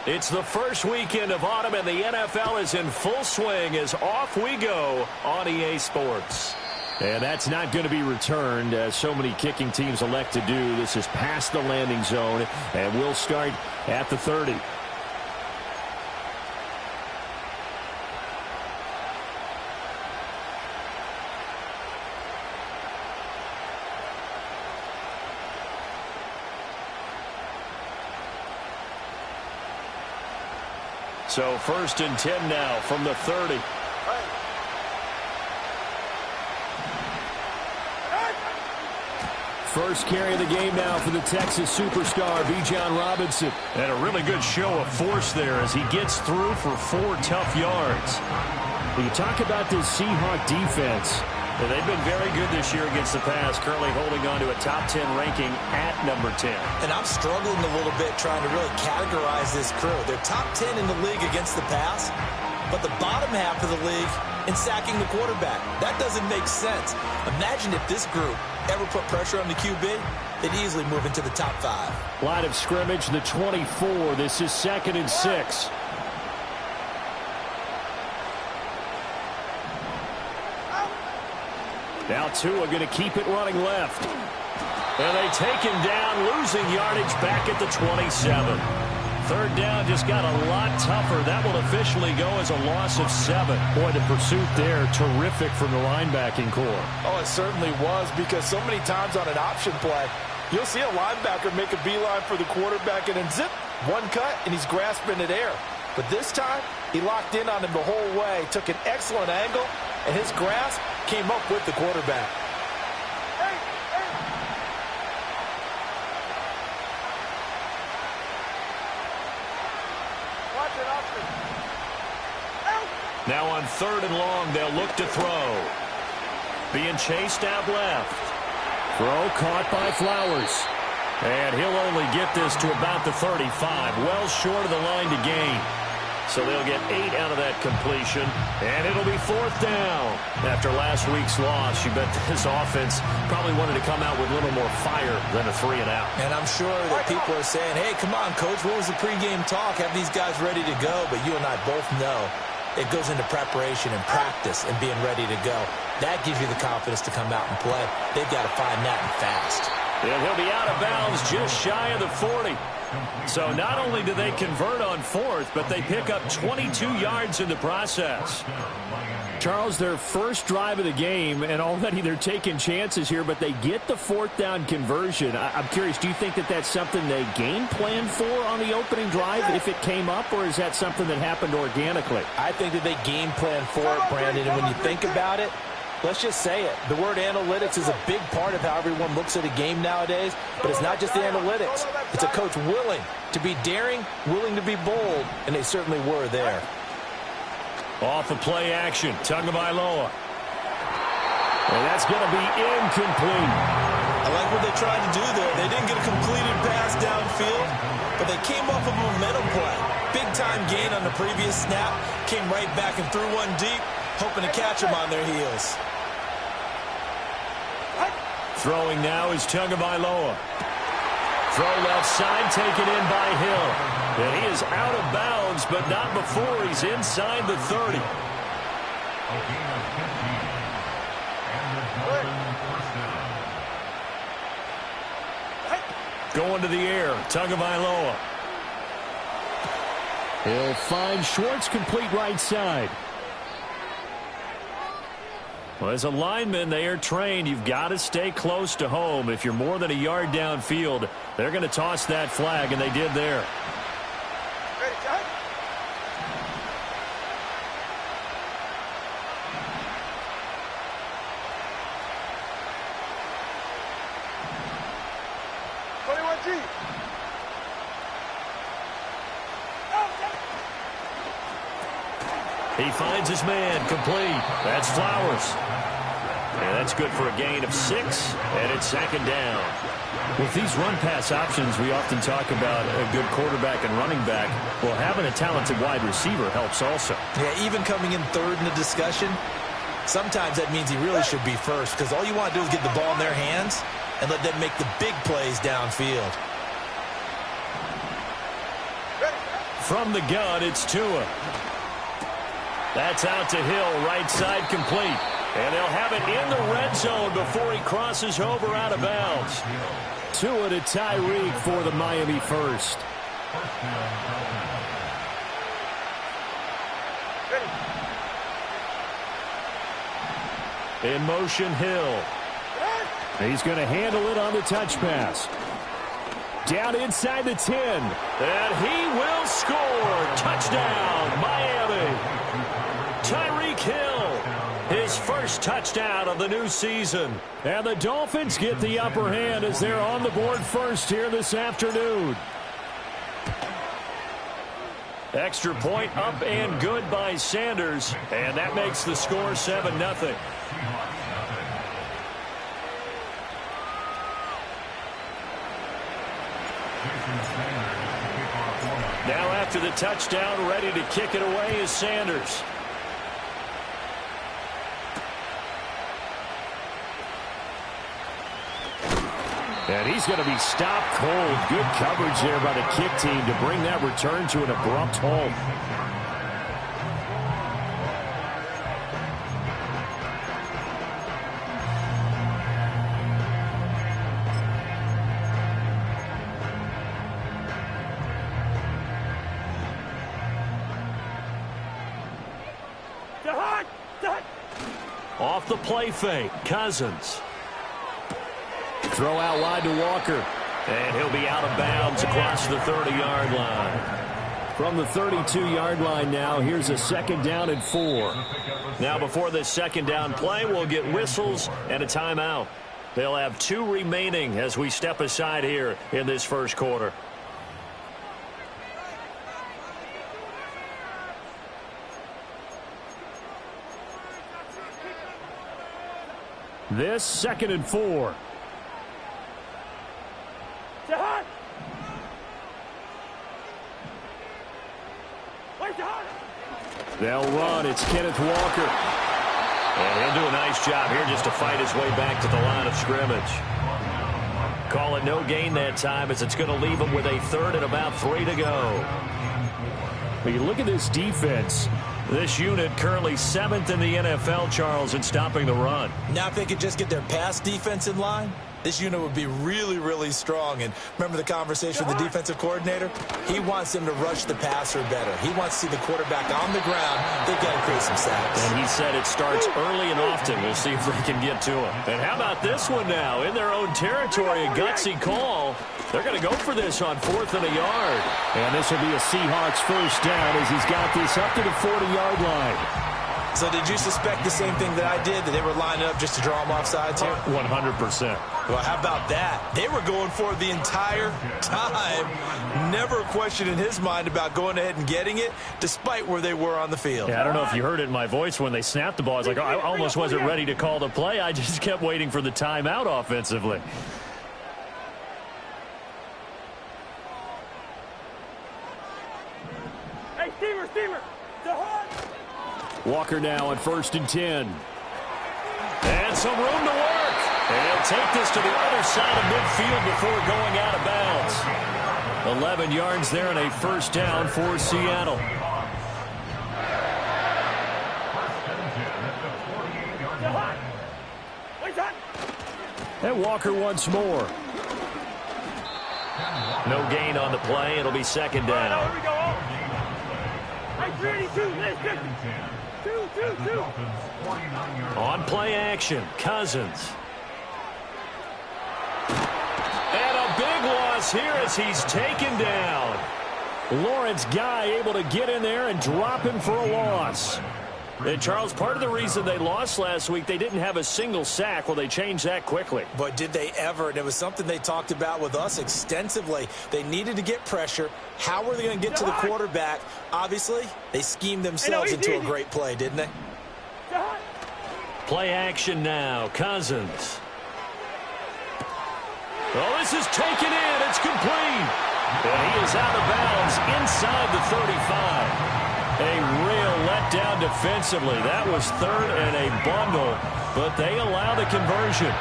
It's the first weekend of autumn, and the NFL is in full swing as off we go on EA Sports. And that's not going to be returned, as so many kicking teams elect to do. This is past the landing zone, and we'll start at the 30. So 1st and 10 now from the 30. First carry of the game now for the Texas superstar, Bijan Robinson. And a really good show of force there as he gets through for 4 tough yards. You talk about this Seahawk defense. Well, they've been very good this year against the pass, currently holding on to a top 10 ranking at number 10. And I'm struggling a little bit trying to really categorize this crew. They're top 10 in the league against the pass, but the bottom half of the league in sacking the quarterback. That doesn't make sense. Imagine if this group ever put pressure on the QB, they'd easily move into the top 5. Line of scrimmage, the 24. This is 2nd and 6. Now Tua going to keep it running left. And they take him down, losing yardage back at the 27. 3rd down just got a lot tougher. That will officially go as a loss of 7. Boy, the pursuit there, terrific from the linebacking core. Oh, it certainly was, because so many times on an option play, you'll see a linebacker make a beeline for the quarterback and then zip, one cut, and he's grasping at air. But this time, he locked in on him the whole way, took an excellent angle, and his grasp came up with the quarterback. Now on 3rd and long, they'll look to throw. Being chased out left. Throw caught by Flowers. And he'll only get this to about the 35, well short of the line to gain. So they'll get 8 out of that completion, and it'll be 4th down. After last week's loss, you bet this offense probably wanted to come out with a little more fire than a 3 and out. And I'm sure that people are saying, hey, come on, Coach, what was the pregame talk? Have these guys ready to go? But you and I both know it goes into preparation and practice and being ready to go. That gives you the confidence to come out and play. They've got to find that and fast. And he'll be out of bounds just shy of the 40. So not only do they convert on 4th, but they pick up 22 yards in the process. Charles, their first drive of the game, and already they're taking chances here, but they get the 4th down conversion. I'm curious, do you think that that's something they game planned for on the opening drive if it came up, or is that something that happened organically? I think that they game planned for it, Brandon, and when you think about it, let's just say it. The word analytics is a big part of how everyone looks at a game nowadays, but it's not just the analytics. It's a coach willing to be daring, willing to be bold, and they certainly were there. Off of play action, Tagovailoa. And that's going to be incomplete. I like what they tried to do there. They didn't get a completed pass downfield, but they came off of a momentum play. Big-time gain on the previous snap, came right back and threw one deep, hoping to catch them on their heels. Throwing now is Tagovailoa. Throw left side, taken in by Hill. And he is out of bounds, but not before he's inside the 30. Going to the air, Tagovailoa. He'll find Schwartz, complete right side. Well, as a lineman, they are trained. You've got to stay close to home. If you're more than a yard downfield, they're going to toss that flag, and they did there. He finds his man, complete. That's Flowers. And that's good for a gain of 6, and it's 2nd down. With these run-pass options, we often talk about a good quarterback and running back. Well, having a talented wide receiver helps also. Yeah, even coming in 3rd in the discussion, sometimes that means he really should be first, because all you want to do is get the ball in their hands and let them make the big plays downfield. From the gun, it's Tua. That's out to Hill, right side complete. And they'll have it in the red zone before he crosses over out of bounds. Tua to Tyreek for the Miami first. In motion, Hill. He's going to handle it on the touch pass. Down inside the 10. And he will score. Touchdown, Miami. Tyreek Hill, his first touchdown of the new season. And the Dolphins get the upper hand as they're on the board first here this afternoon. Extra point up and good by Sanders. And that makes the score 7-0. Now after the touchdown, ready to kick it away is Sanders. And he's going to be stopped cold. Good coverage there by the kick team to bring that return to an abrupt halt. Off the play fake, Cousins. Throw out wide to Walker. And he'll be out of bounds across the 30-yard line. From the 32-yard line now, here's a 2nd down and 4. Now before this 2nd down play, we'll get whistles and a timeout. They'll have 2 remaining as we step aside here in this first quarter. This 2nd and 4. They'll run. It's Kenneth Walker. And he'll do a nice job here just to fight his way back to the line of scrimmage. Call it no gain that time as it's going to leave him with a 3rd and about 3 to go. But you look at this defense. This unit currently 7th in the NFL, Charles, in stopping the run. Now if they could just get their pass defense in line, this unit would be really, really strong. And remember the conversation with the defensive coordinator? He wants them to rush the passer better. He wants to see the quarterback on the ground. They've got to create some sacks. And he said it starts early and often. We'll see if they can get to him. And how about this one now? In their own territory, a gutsy call. They're going to go for this on 4th and a yard. And this will be a Seahawks first down as he's got this up to the 40-yard line. So did you suspect the same thing that I did, that they were lining up just to draw them off sides here? 100%. Well, how about that? They were going for it the entire time. Never a question in his mind about going ahead and getting it, despite where they were on the field. Yeah, I don't know if you heard it in my voice when they snapped the ball. I was like, I almost wasn't ready to call the play. I just kept waiting for the timeout offensively. Hey, Steamer. Walker now on 1st and 10. And some room to work. And he'll take this to the other side of midfield before going out of bounds. 11 yards there and a first down for Seattle. And Walker once more. No gain on the play. It'll be 2nd down. Here we go. Hey, 32, let's get it. Two. On play action, Cousins. And a big loss here as he's taken down. Lawrence Guy able to get in there and drop him for a loss. And Charles, part of the reason they lost last week, they didn't have a single sack. Well, they changed that quickly. But did they ever? And it was something they talked about with us extensively. They needed to get pressure. How were they going to get to the quarterback? Obviously, they schemed themselves into a great play, didn't they? Play action now. Cousins. Oh, this is taken in. It's complete. And he is out of bounds inside the 35. A real letdown defensively. That was 3rd and a bundle, but they allow the conversion.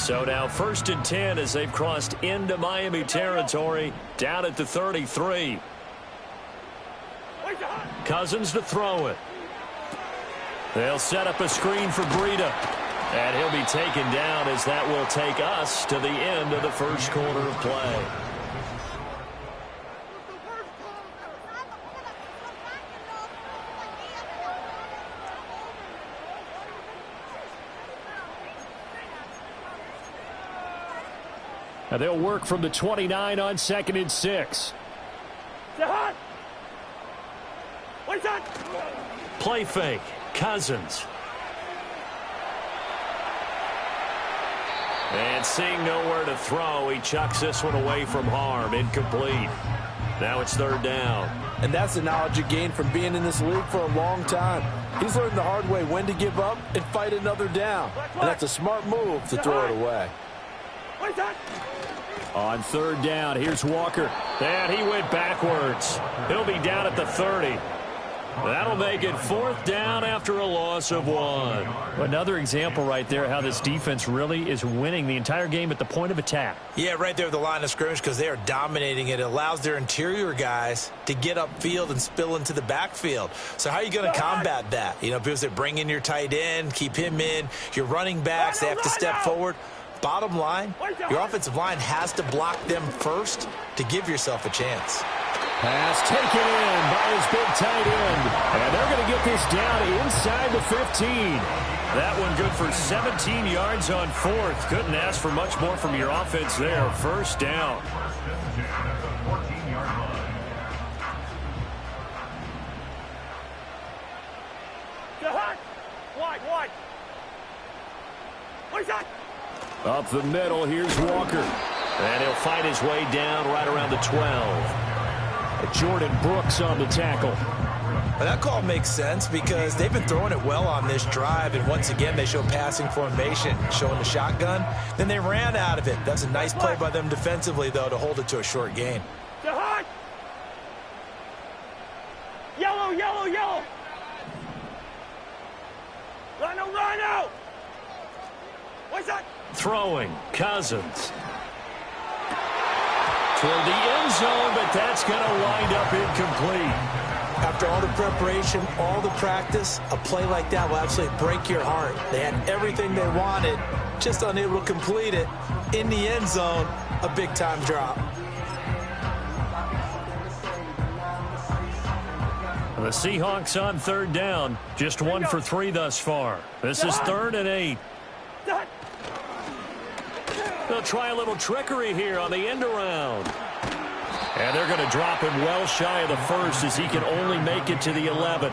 So now 1st and 10 as they've crossed into Miami territory, down at the 33. Cousins to throw it. They'll set up a screen for Breida. And he'll be taken down as that will take us to the end of the first quarter of play. Now they'll work from the 29 on 2nd and 6. Play fake. Cousins. And seeing nowhere to throw, he chucks this one away from harm. Incomplete. Now it's 3rd down. And that's the knowledge he gained from being in this league for a long time. He's learned the hard way when to give up and fight another down. And that's a smart move to throw it away. On 3rd down, here's Walker. And he went backwards. He'll be down at the 30. That'll make it 4th down after a loss of 1. Another example right there how this defense really is winning the entire game at the point of attack. Yeah, right there at the line of scrimmage because they are dominating it. It allows their interior guys to get upfield and spill into the backfield. So how are you going to combat that? You know, people say bring in your tight end, keep him in. Your running backs, they have to step forward. Bottom line, your offensive line has to block them first to give yourself a chance. Pass taken in by his big tight end. And they're going to get this down inside the 15. That one good for 17 yards on 4th. Couldn't ask for much more from your offense there. 1st down. Wide. Up the middle, here's Walker. And he'll fight his way down right around the 12. Jordan Brooks on the tackle. Well, that call makes sense because they've been throwing it well on this drive, and once again they show passing formation, showing the shotgun. Then they ran out of it. That's a nice play by them defensively, though, to hold it to a short gain. Yellow. Rhino. What's that? Throwing, Cousins. Toward the end zone, but that's going to wind up incomplete. After all the preparation, all the practice, a play like that will absolutely break your heart. They had everything they wanted, just unable to complete it. In the end zone, a big-time drop. The Seahawks on 3rd down, just 1 for 3 thus far. This is 3rd and 8. They'll try a little trickery here on the end around. And they're going to drop him well shy of the 1st as he can only make it to the 11.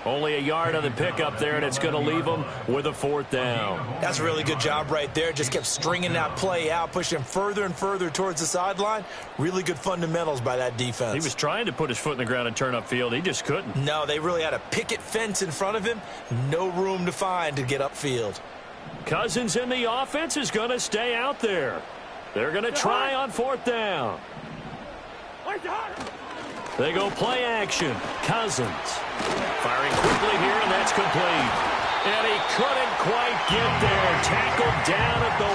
Only a yard on the pickup there, and it's going to leave him with a 4th down. That's a really good job right there. Just kept stringing that play out, pushing him further and further towards the sideline. Really good fundamentals by that defense. He was trying to put his foot in the ground and turn upfield. He just couldn't. No, they really had a picket fence in front of him. No room to find to get upfield. Cousins in the offense is going to stay out there. They're going to try on 4th down. They go play action. Cousins firing quickly here, and that's complete. And he couldn't quite get there. Tackled down at the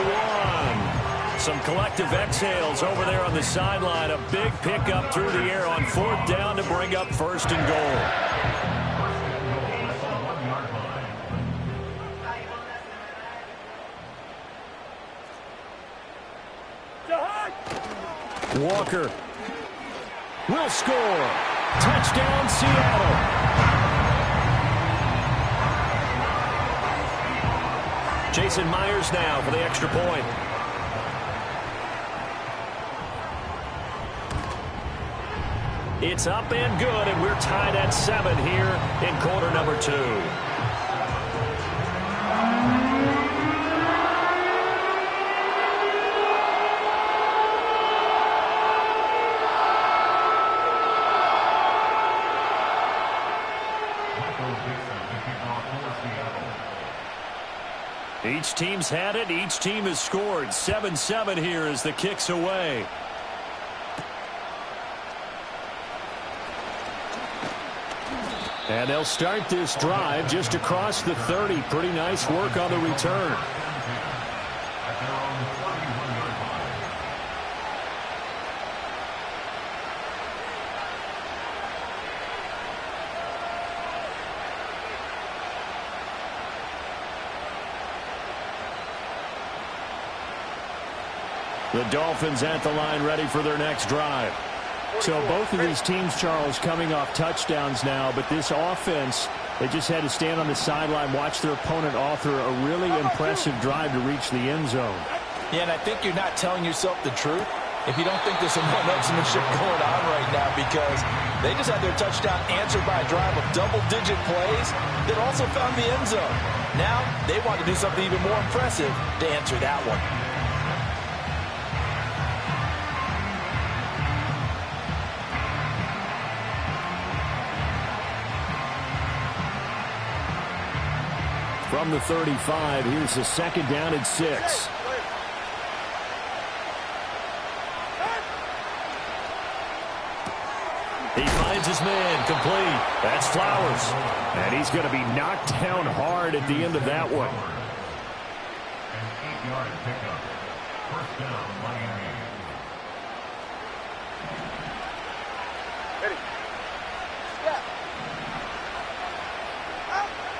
1. Some collective exhales over there on the sideline. A big pickup through the air on 4th down to bring up 1st and goal. Walker will score. Touchdown, Seattle. Jason Myers now for the extra point. It's up and good, and we're tied at 7 here in quarter number 2. Each team's had it. Each team has scored. 7-7 here as the kick's away. And they'll start this drive just across the 30. Pretty nice work on the return. The Dolphins at the line ready for their next drive. So both of these teams, Charles, coming off touchdowns now, but this offense, they just had to stand on the sideline, watch their opponent author a really impressive drive to reach the end zone. Yeah, and I think you're not telling yourself the truth if you don't think there's some one-upsmanship going on right now, because they just had their touchdown answered by a drive of double-digit plays that also found the end zone. Now they want to do something even more impressive to answer that one. From the 35, here's the second down and 6. He finds his man, complete. That's Flowers. And he's going to be knocked down hard at the end of that one. An 8-yard pickup. First down, Miami.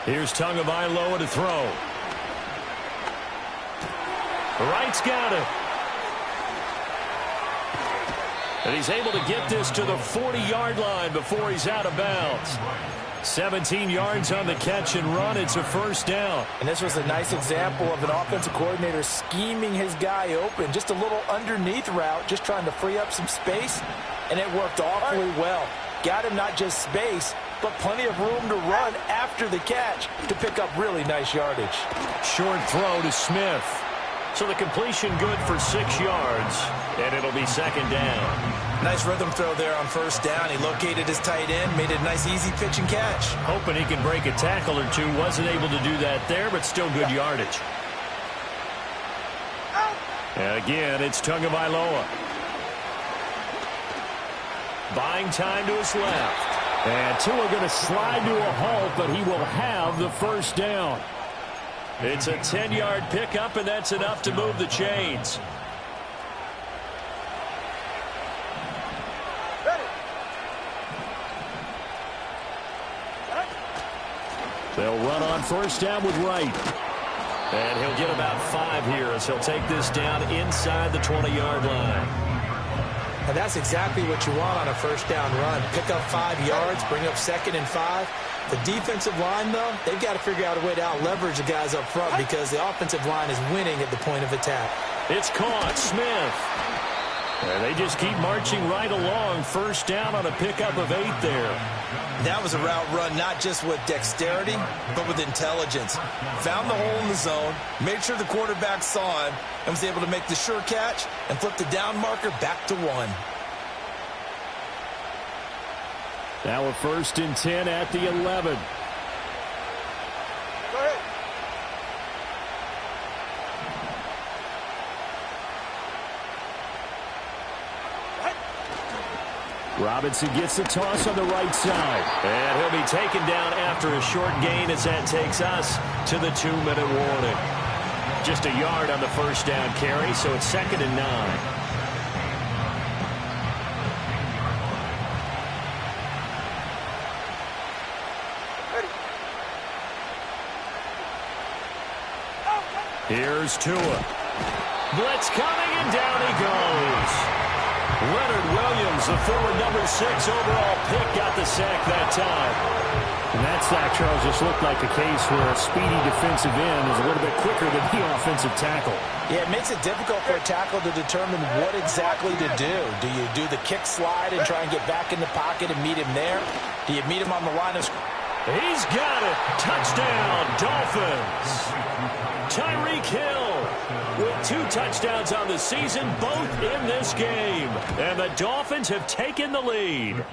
Here's Tagovailoa to throw. Wright's got it. And he's able to get this to the 40-yard line before he's out of bounds. 17 yards on the catch and run. It's a first down. And this was a nice example of an offensive coordinator scheming his guy open. Just a little underneath route, just trying to free up some space. And it worked awfully well. Got him not just space, but plenty of room to run after the catch to pick up really nice yardage. Short throw to Smith. So the completion good for 6 yards, and it'll be second down. Nice rhythm throw there on first down. He located his tight end, made it a nice easy pitch and catch. Hoping he can break a tackle or two. Wasn't able to do that there, but still good yardage. And again, it's Tagovailoa. Buying time to his left. And Tua going to slide to a halt, but he will have the first down. It's a 10-yard pickup, and that's enough to move the chains. They'll run on first down with Wright. And he'll get about 5 here as he'll take this down inside the 20-yard line. And that's exactly what you want on a first down run. Pick up 5 yards, bring up second and 5. The defensive line, though, they've got to figure out a way to out-leverage the guys up front because the offensive line is winning at the point of attack. It's caught. Smith. And they just keep marching right along. First down on a pickup of 8 there. That was a route run not just with dexterity, but with intelligence. Found the hole in the zone, made sure the quarterback saw him, and was able to make the sure catch and flip the down marker back to 1. Now a first and 10 at the 11. Go ahead. Robinson gets the toss on the right side. And he'll be taken down after a short gain as that takes us to the 2-minute warning. Just a yard on the first down carry, so it's second and 9. Here's Tua. Blitz coming, and down he goes. Leonard Williams, the former number 6 overall pick, got the sack that time. And that sack, Charles, just looked like a case where a speedy defensive end is a little bit quicker than the offensive tackle. Yeah, it makes it difficult for a tackle to determine what exactly to do. Do you do the kick slide and try and get back in the pocket and meet him there? Do you meet him on the line of scrimmage? He's got it. Touchdown, Dolphins. Tyreek Hill with 2 touchdowns on the season, both in this game. And the Dolphins have taken the lead.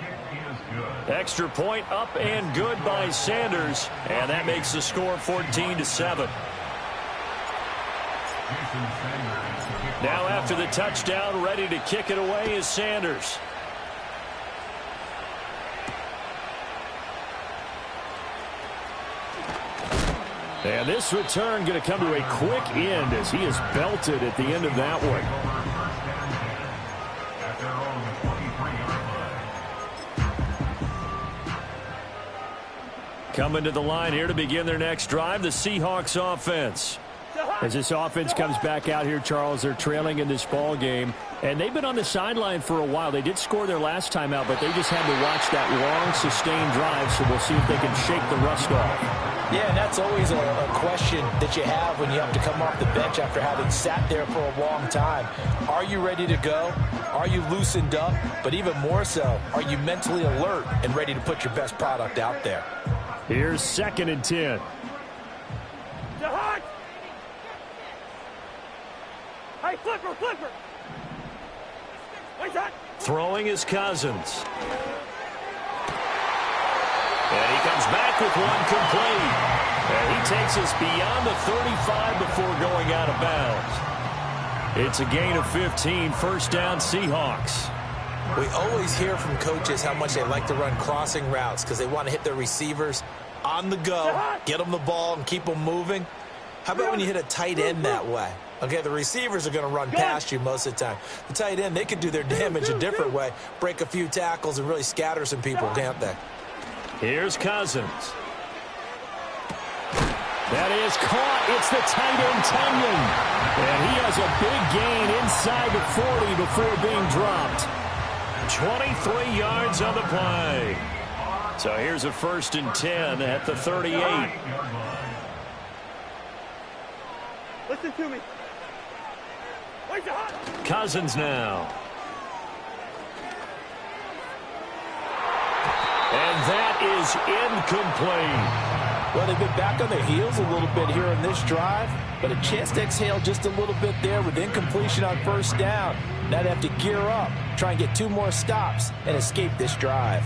Extra point up and good by Sanders. And that makes the score 14-7. Now after the touchdown, ready to kick it away is Sanders. And this return going to come to a quick end as he is belted at the end of that one. Coming to the line here to begin their next drive, the Seahawks offense. As this offense comes back out here, Charles, they're trailing in this ball game, and they've been on the sideline for a while. They did score their last time out, but they just had to watch that long, sustained drive, so we'll see if they can shake the rust off. Yeah, and that's always a question that you have when you have to come off the bench after having sat there for a long time. Are you ready to go? Are you loosened up? But even more so, are you mentally alert and ready to put your best product out there? Here's 2nd and 10. Hey, flipper! Wait, that. Throwing is Cousins. And he comes back with one complete. And he takes us beyond the 35 before going out of bounds. It's a gain of 15, first down Seahawks. We always hear from coaches how much they like to run crossing routes because they want to hit their receivers on the go, get them the ball, and keep them moving. How about when you hit a tight end that way? Okay, the receivers are going to run past you most of the time. The tight end, they could do their damage a different way, break a few tackles, and really scatter some people, can't they? Here's Cousins. That is caught. It's the tight end, Tunyon. And he has a big gain inside the 40 before being dropped. 23 yards on the play. So here's a 1st and 10 at the 38. Listen to me. Wait, Cousins now. And that is incomplete. Well, they've been back on their heels a little bit here on this drive, but a chance to exhale just a little bit there with incompletion on 1st down. Now they have to gear up, try and get 2 more stops, and escape this drive.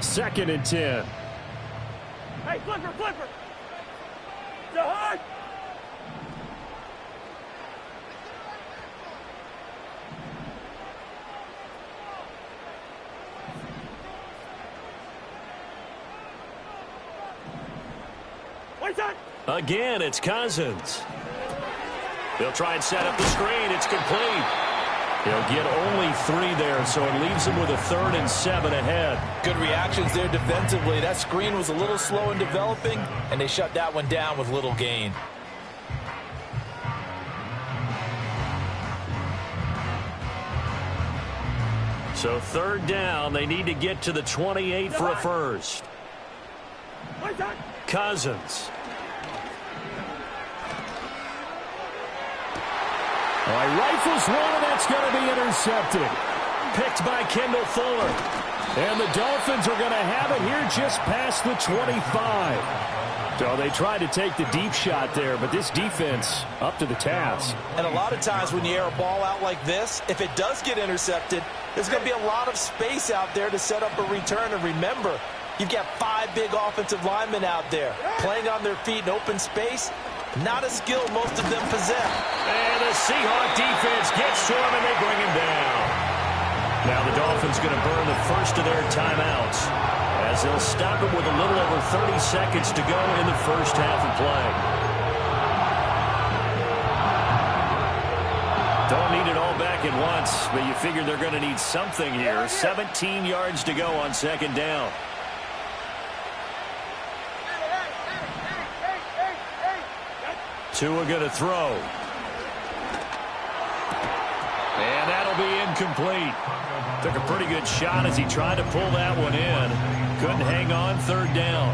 Second and 10. Hey, flipper! Hard. Again, it's Cousins. They'll try and set up the screen. It's complete. He'll get only 3 there, so it leaves him with a 3rd and 7 ahead. Good reactions there defensively. That screen was a little slow in developing, and they shut that one down with little gain. So 3rd down, they need to get to the 28 for a first. Cousins. All right, rifles one, and that's going to be intercepted. Picked by Kendall Fuller. And the Dolphins are going to have it here just past the 25. So they tried to take the deep shot there, but this defense up to the task. And a lot of times when you air a ball out like this, if it does get intercepted, there's going to be a lot of space out there to set up a return. And remember, you've got 5 big offensive linemen out there playing on their feet in open space. Not a skill most of them possess. And the Seahawk defense gets to him, and they bring him down. Now the Dolphins going to burn the first of their timeouts as they'll stop it with a little over 30 seconds to go in the first half of play. Don't need it all back at once, but you figure they're going to need something here. 17 yards to go on 2nd down. Tua going to throw. And that'll be incomplete. Took a pretty good shot as he tried to pull that one in. Couldn't hang on 3rd down.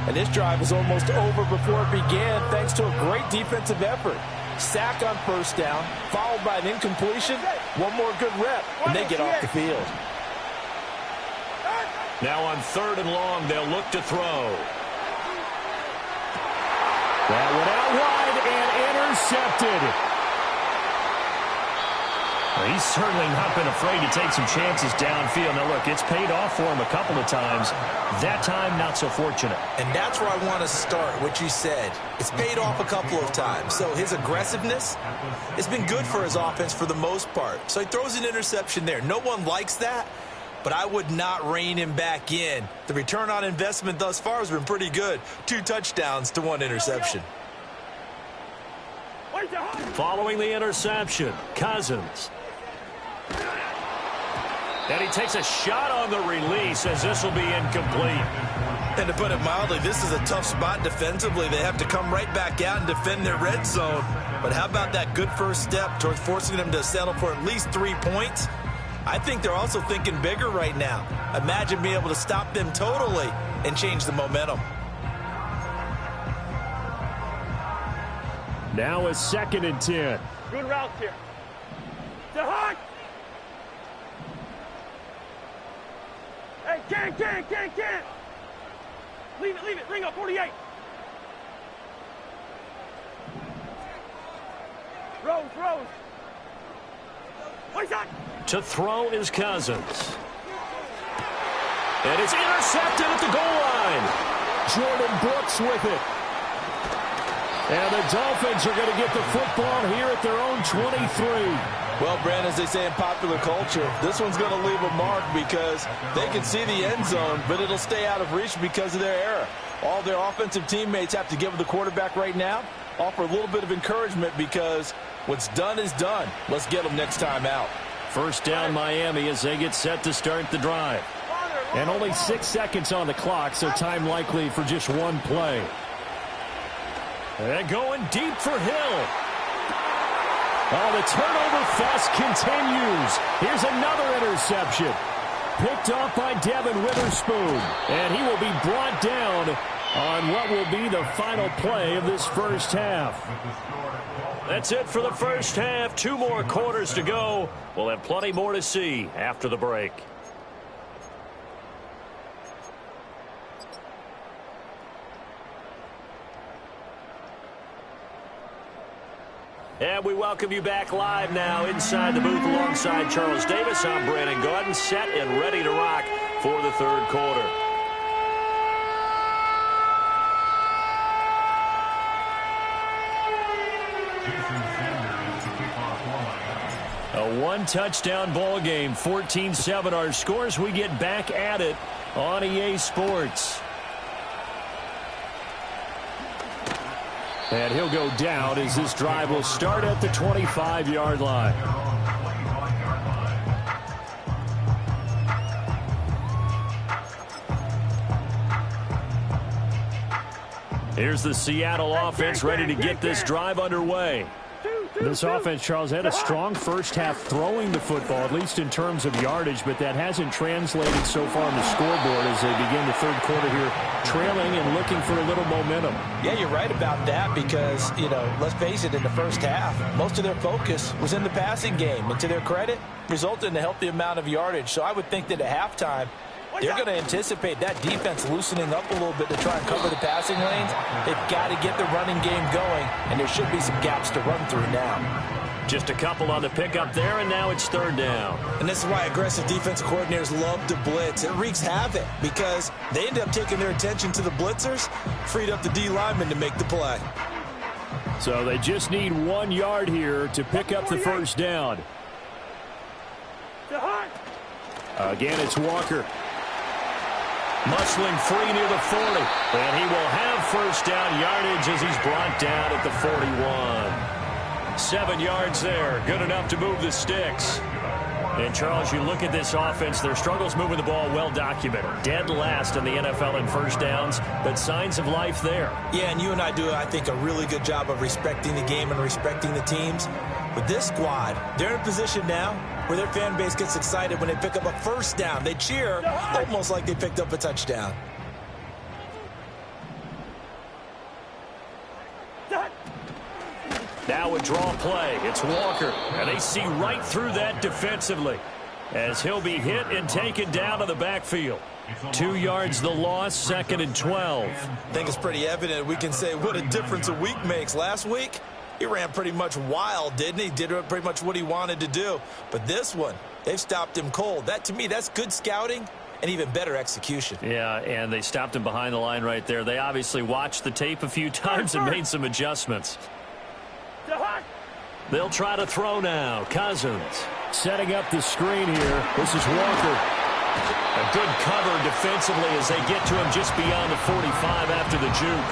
And this drive was almost over before it began thanks to a great defensive effort. Sack on 1st down, followed by an incompletion. One more good rep, and they get off the field. Now on 3rd and long, they'll look to throw. That went out wide and intercepted. Well, he's certainly not been afraid to take some chances downfield. Now, look, it's paid off for him a couple of times. That time, not so fortunate. And that's where I want to start, what you said. It's paid off a couple of times. So his aggressiveness has been good for his offense for the most part. So he throws an interception there. No one likes that, but I would not rein him back in. The return on investment thus far has been pretty good. 2 touchdowns to 1 interception. Following the interception, Cousins. And he takes a shot on the release as this will be incomplete. And to put it mildly, this is a tough spot defensively. They have to come right back out and defend their red zone. But how about that good first step towards forcing them to settle for at least 3 points? I think they're also thinking bigger right now. Imagine being able to stop them totally and change the momentum. Now a 2nd and 10. Good routes here. To Hart. Hey, can't. Leave it. Ring up, 48. Rose. What's that? To throw is Cousins. And it's intercepted at the goal line. Jordan Brooks with it. And the Dolphins are going to get the football here at their own 23. Well, Brandon, as they say in popular culture, this one's going to leave a mark because they can see the end zone, but it'll stay out of reach because of their error. All their offensive teammates have to give the quarterback right now, offer a little bit of encouragement because what's done is done. Let's get them next time out. First down Miami as they get set to start the drive. And only 6 seconds on the clock, so time likely for just one play. And going deep for Hill. Oh, the turnover fuss continues. Here's another interception. Picked off by Devin Witherspoon. And he will be brought down on what will be the final play of this first half. That's it for the first half. 2 more quarters to go. We'll have plenty more to see after the break. And we welcome you back live now inside the booth alongside Charles Davis. I'm Brandon Gaudin, set and ready to rock for the third quarter. A 1-touchdown ball game, 14-7 our scores. We get back at it on EA Sports. And he'll go down as this drive will start at the 25-yard line. Here's the Seattle offense ready to get this drive underway. This offense, Charles, had a strong first half throwing the football, at least in terms of yardage, but that hasn't translated so far on the scoreboard as they begin the third quarter here, trailing and looking for a little momentum. Yeah, you're right about that because, let's face it, in the first half, most of their focus was in the passing game. And to their credit, resulted in a healthy amount of yardage. So I would think that at halftime, they're going to anticipate that defense loosening up a little bit to try and cover the passing lanes. They've got to get the running game going, and there should be some gaps to run through now. Just a couple on the pickup there, and now it's third down. And this is why aggressive defensive coordinators love to blitz. It wreaks havoc because they end up taking their attention to the blitzers, freed up the D lineman to make the play. So they just need 1 yard here to pick up the first down. Again, it's Walker. Muscling free near the 40. And he will have first down yardage as he's brought down at the 41. 7 yards there. Good enough to move the sticks. And, Charles, you look at this offense, their struggles moving the ball well documented. Dead last in the NFL in first downs, but signs of life there. Yeah, and you and I do, I think, a really good job of respecting the game and respecting the teams. With this squad, they're in a position now where their fan base gets excited when they pick up a first down. They cheer almost like they picked up a touchdown. Now a draw play. It's Walker. And they see right through that defensively as he'll be hit and taken down to the backfield. 2 yards the loss, 2nd and 12. I think it's pretty evident. We can say what a difference a week makes. Last week, he ran pretty much wild, didn't he? Did pretty much what he wanted to do. But this one, they've stopped him cold. That, to me, that's good scouting and even better execution. Yeah, and they stopped him behind the line right there. They obviously watched the tape a few times and made some adjustments. They'll try to throw now. Cousins setting up the screen here. This is Walker. A good cover defensively as they get to him just beyond the 45 after the juke.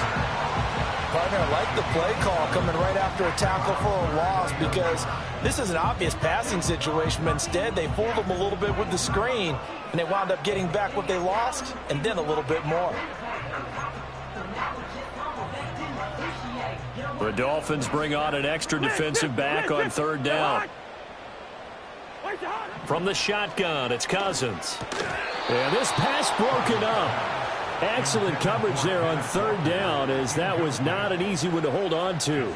partner. I like the play call coming right after a tackle for a loss because this is an obvious passing situation. But instead, they fooled them a little bit with the screen, and they wound up getting back what they lost and then a little bit more. The Dolphins bring on an extra defensive back on third down. From the shotgun, it's Cousins. And this pass broken up. Excellent coverage there on third down, as that was not an easy one to hold on to.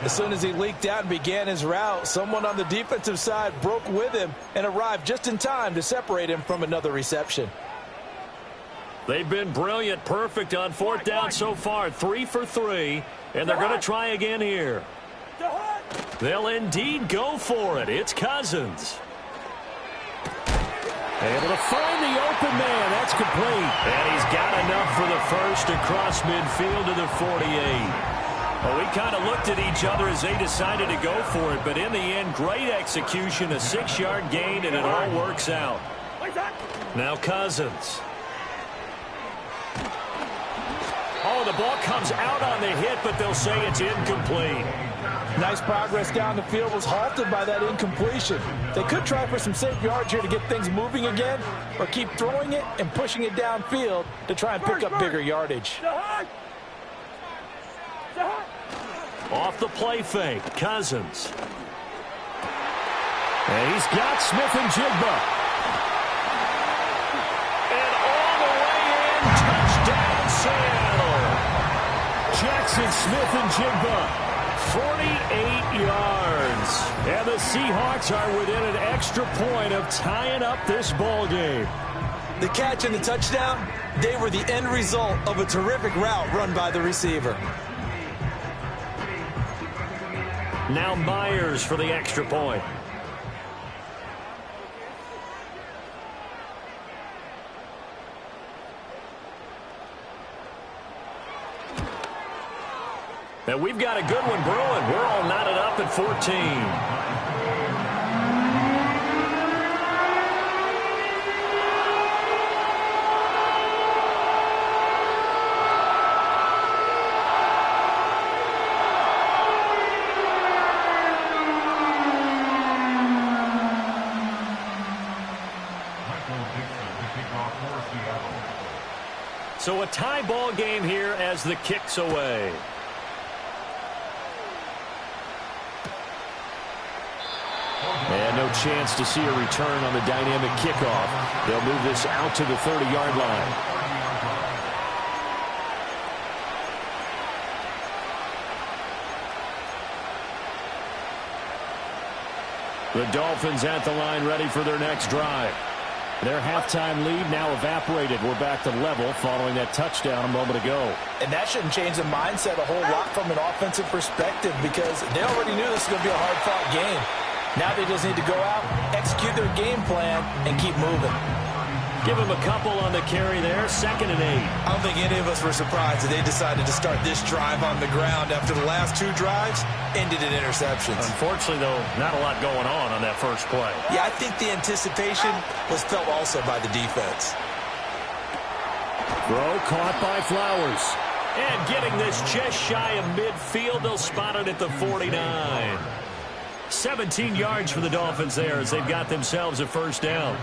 As soon as he leaked out and began his route, someone on the defensive side broke with him and arrived just in time to separate him from another reception. They've been brilliant, perfect on fourth down so far, 3 for 3, and they're going to try again here. They'll indeed go for it. It's Cousins. Able to find the open man. That's complete. And he's got enough for the first across midfield to the 48. Well, we kind of looked at each other as they decided to go for it, but in the end, great execution, a 6-yard gain, and it all works out. Now Cousins. Oh, the ball comes out on the hit, but they'll say it's incomplete. Nice progress down the field was halted by that incompletion. They could try for some safe yards here to get things moving again, or keep throwing it and pushing it downfield to try and pick up bigger yardage. Off the play fake, Cousins. And he's got Smith and Jigba. And all the way in, touchdown Seattle. Jackson Smith and Jigba. 48 yards. And the Seahawks are within an extra point of tying up this ball game. The catch and the touchdown, they were the end result of a terrific route run by the receiver. Now Myers for the extra point. And we've got a good one brewing. We're all knotted up at 14. So a tie ball game here as the kick's away. And no chance to see a return on the dynamic kickoff. They'll move this out to the 30-yard line. The Dolphins at the line ready for their next drive. Their halftime lead now evaporated. We're back to level following that touchdown a moment ago. And that shouldn't change the mindset a whole lot from an offensive perspective because they already knew this was going to be a hard-fought game. Now they just need to go out, execute their game plan, and keep moving. Give them a couple on the carry there, 2nd and 8. I don't think any of us were surprised that they decided to start this drive on the ground after the last 2 drives ended in interceptions. Unfortunately, though, not a lot going on that first play. Yeah, I think the anticipation was felt also by the defense. Throw caught by Flowers. And getting this just shy of midfield, they'll spot it at the 49. 17 yards for the Dolphins there as they've got themselves a first down.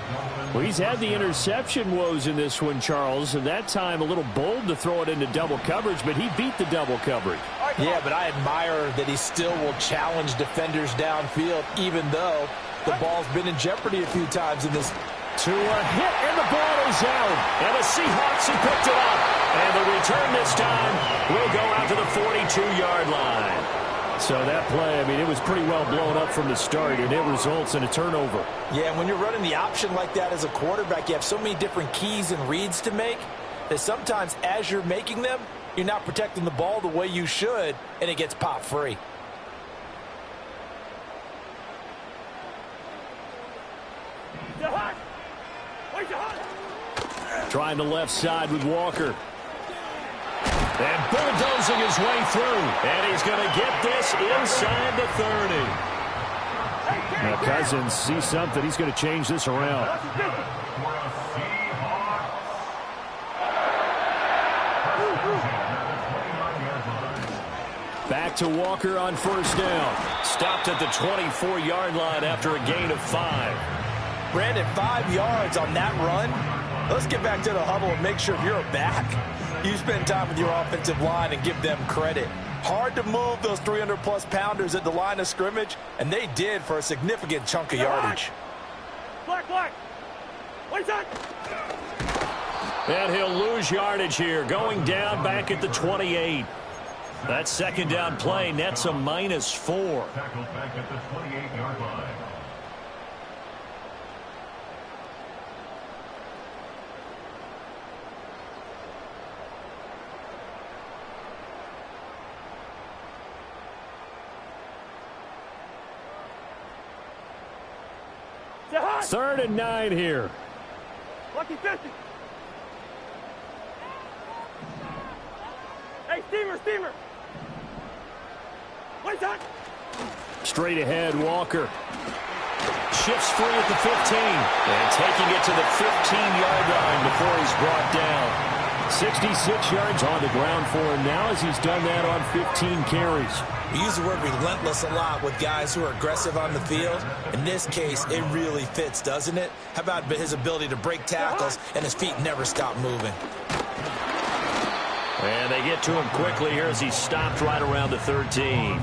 Well, he's had the interception woes in this one, Charles, and that time a little bold to throw it into double coverage, but he beat the double coverage. Yeah, but I admire that he still will challenge defenders downfield, even though the ball's been in jeopardy a few times in this. To a hit, and the ball is out. And the Seahawks have picked it up. And the return this time will go out to the 42-yard line. So that play, I mean, it was pretty well blown up from the start, and it results in a turnover. Yeah, and when you're running the option like that as a quarterback, you have so many different keys and reads to make that sometimes as you're making them, you're not protecting the ball the way you should, and it gets pop free. Trying the left side with Walker. And bulldozing his way through. And he's going to get this inside the 30. Now Cousins sees something. He's going to change this around. Back to Walker on first down. Stopped at the 24-yard line after a gain of 5. Brandon, 5 yards on that run. Let's get back to the huddle and make sure if you're a back, you spend time with your offensive line and give them credit. Hard to move those 300-plus pounders at the line of scrimmage, and they did for a significant chunk of yardage. Black. One shot. And he'll lose yardage here, going down back at the 28. That second down play nets a -4. Tackled back at the 28-yard line. Third and 9 here. Lucky 50. Hey, steamer. One shot. Straight ahead, Walker. Shifts free at the 15. And taking it to the 15-yard line before he's brought down. 66 yards on the ground for him now as he's done that on 15 carries. We use the word relentless a lot with guys who are aggressive on the field. In this case, it really fits, doesn't it? How about his ability to break tackles and his feet never stop moving? And they get to him quickly here as he's stopped right around the 13.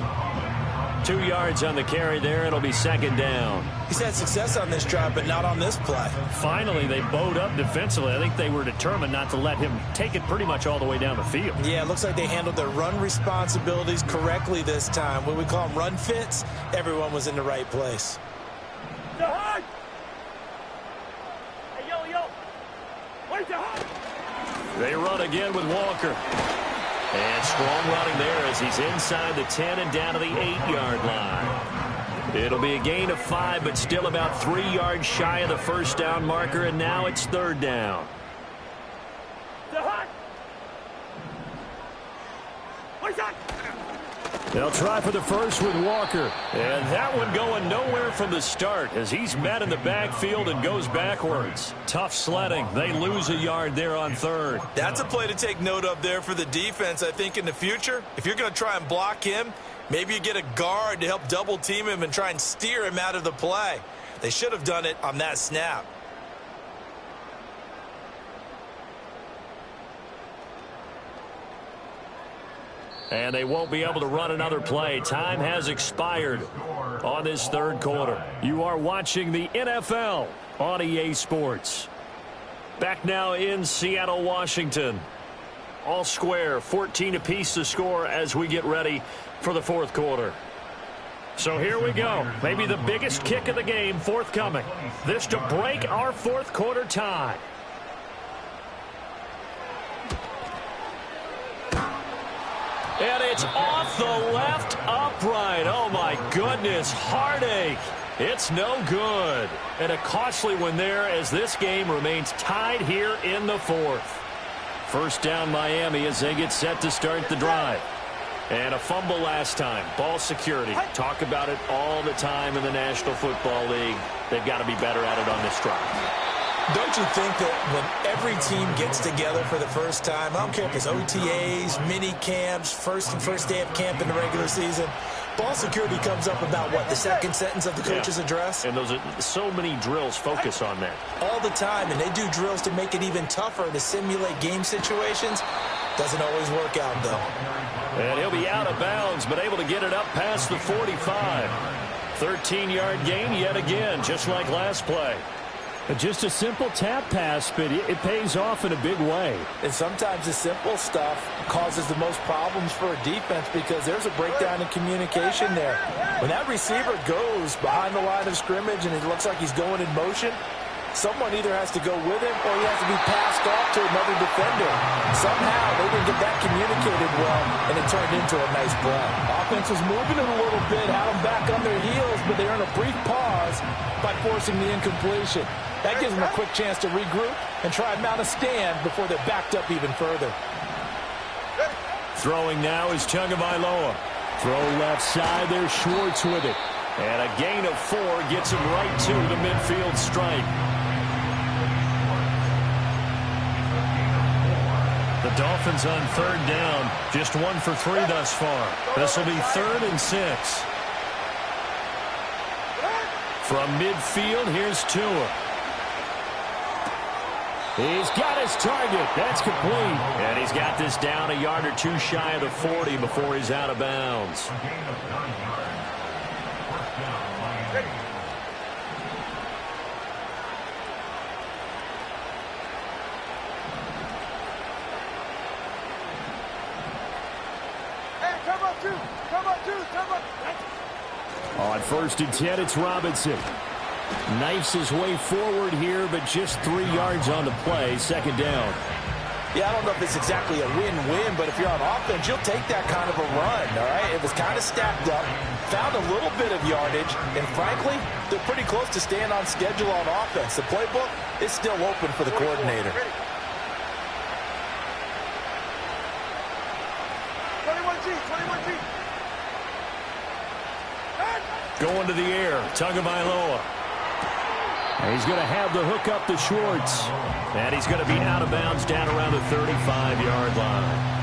2 yards on the carry there. It'll be second down. He's had success on this drive, but not on this play. Finally, they bowed up defensively. I think they were determined not to let him take it pretty much all the way down the field. Yeah, it looks like they handled their run responsibilities correctly this time. When we call them run fits, everyone was in the right place. Hey, yo. Where's the hot? They run again with Walker. And strong running there as he's inside the 10 and down to the 8-yard line. It'll be a gain of 5, but still about 3 yards shy of the first down marker, and now it's third down. They'll try for the first with Walker. And that one going nowhere from the start as he's met in the backfield and goes backwards. Tough sledding. They lose a yard there on third. That's a play to take note of there for the defense, I think, in the future. If you're going to try and block him, maybe you get a guard to help double team him and try and steer him out of the play. They should have done it on that snap. And they won't be able to run another play. Time has expired on this third quarter. You are watching the NFL on EA Sports. Back now in Seattle, Washington. All square, 14 apiece to score as we get ready for the fourth quarter. So here we go. Maybe the biggest kick of the game forthcoming. This to break our fourth quarter tie. And it's off the left upright. Oh, my goodness. Heartache. It's no good. And a costly one there as this game remains tied here in the fourth. First down Miami as they get set to start the drive. And a fumble last time. Ball security. Talk about it all the time in the National Football League. They've got to be better at it on this drive. Don't you think that when every team gets together for the first time, I don't care if it's OTAs, mini camps, first day of camp in the regular season, ball security comes up about, what, the second sentence of the coach's address? And those are so many drills focus on that. All the time, and they do drills to make it even tougher to simulate game situations. Doesn't always work out, though. And he'll be out of bounds, but able to get it up past the 45. 13-yard gain yet again, just like last play. Just a simple tap pass, but it pays off in a big way. And sometimes the simple stuff causes the most problems for a defense because there's a breakdown in communication there. When that receiver goes behind the line of scrimmage and it looks like he's going in motion, someone either has to go with him or he has to be passed off to another defender. Somehow they didn't get that communicated well, and it turned into a nice play. Offense was moving it a little bit, had them back on their heels, but they earned a brief pause by forcing the incompletion. That gives them a quick chance to regroup and try and mount a stand before they're backed up even further. Throwing now is Tagovailoa. Throw left side, there's Schwartz with it. And a gain of 4 gets him right to the midfield stripe. The Dolphins on third down. Just 1 for 3 thus far. This will be 3rd and 6. From midfield, here's Tua. He's got his target. That's complete. And he's got this down a yard or two shy of the 40 before he's out of bounds. A gain of 9 yards. First down, Miami. On 1st and 10, it's Robinson. Knifes his way forward here, but just 3 yards on the play. 2nd down. Yeah, I don't know if it's exactly a win-win, but if you're on offense, you'll take that kind of a run, all right? It was kind of stacked up, found a little bit of yardage, and frankly, they're pretty close to staying on schedule on offense. The playbook is still open for the coordinator. 21G. Going to the air, Tagovailoa. And he's going to have the hook up to Schwartz. And he's going to be out of bounds down around the 35-yard line.